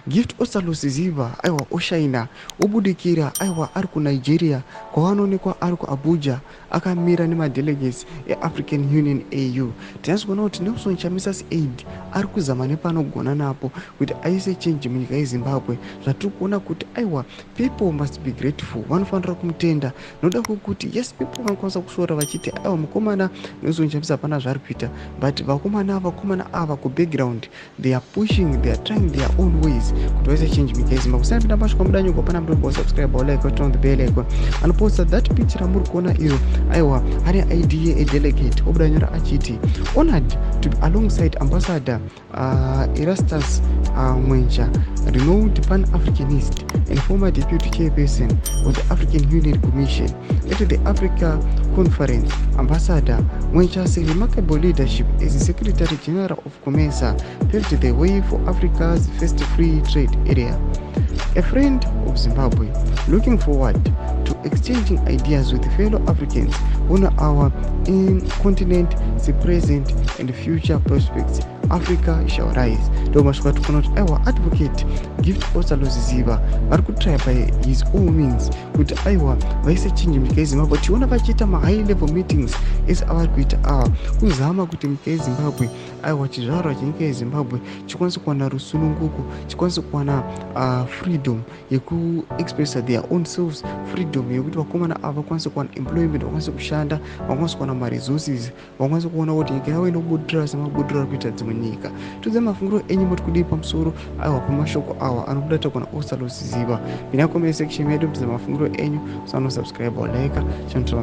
gift Ostallos Siziba aiwa oshaina obudikira aiwa ari kuNigeria kwavanoonekwa ari kuAbuja akamira nemadelegates eAfrican Union AU. Tinasi kuona kuti Nelson Chamisa aid ari kuzama nepanogona napo kuti aise change munyika yeZimbabwe. Zvatiri kuona kuti aiwa people must be grateful, vanofanira kumutenda noda kwekuti yes people vanokwanisa kusvora vachiti aiwa mukomana Nelson Chamisa hapana zvaari kuita, but vakomana ava kubackground they are pushing, they are trying their own ways kuti vaise change munyika yeZimbabwe. Kusana masvika mudanyo pana muri subscribe or like on the bell icon and post that picture muri kuona iyo aiwa ane idea a delegate obudanyora achiti honored to be alongside ambassador Erastus Mwencha, renowned pan-Africanist and former deputy chairperson of the African Union Commission. At the Africa Conference, Ambassador Mwencha's remarkable leadership as the Secretary General of COMESA paved the way for Africa's first free trade area. A friend of Zimbabwe, looking forward to exchanging ideas with fellow Africans on our continent, the present and future prospects. Africa shall rise. Domashwa tukonot aiwa advocate gift Ostallos Siziba vari kutry by his own means kuti aiwa vaise change munyika yeZimbabwe. Tiona vachiita high level meetings esi avari kuita ava kuzama kuti nyika yeZimbabwe aiwa chizvarwa chenyika yeZimbabwe chikwanise kuwana rusununguko, chikwanise kuwana freedom yekuexpressa their own selves, freedom yekuti vakomana ava vakwanise kuwana employment, vakwanise kushanda, vakwanise kuwana maresources, vakwanise kuona kuti nyika yavo inobudirira semabudiro ari kuita dzimwe nyika. Tudze mafungiro enyu muri kudii pamusoro aiwa pamashoko awa anobuda takona Ostallos Siziba. Mina comment section yedu tudze mafungiro enyu, subscribe or like channel.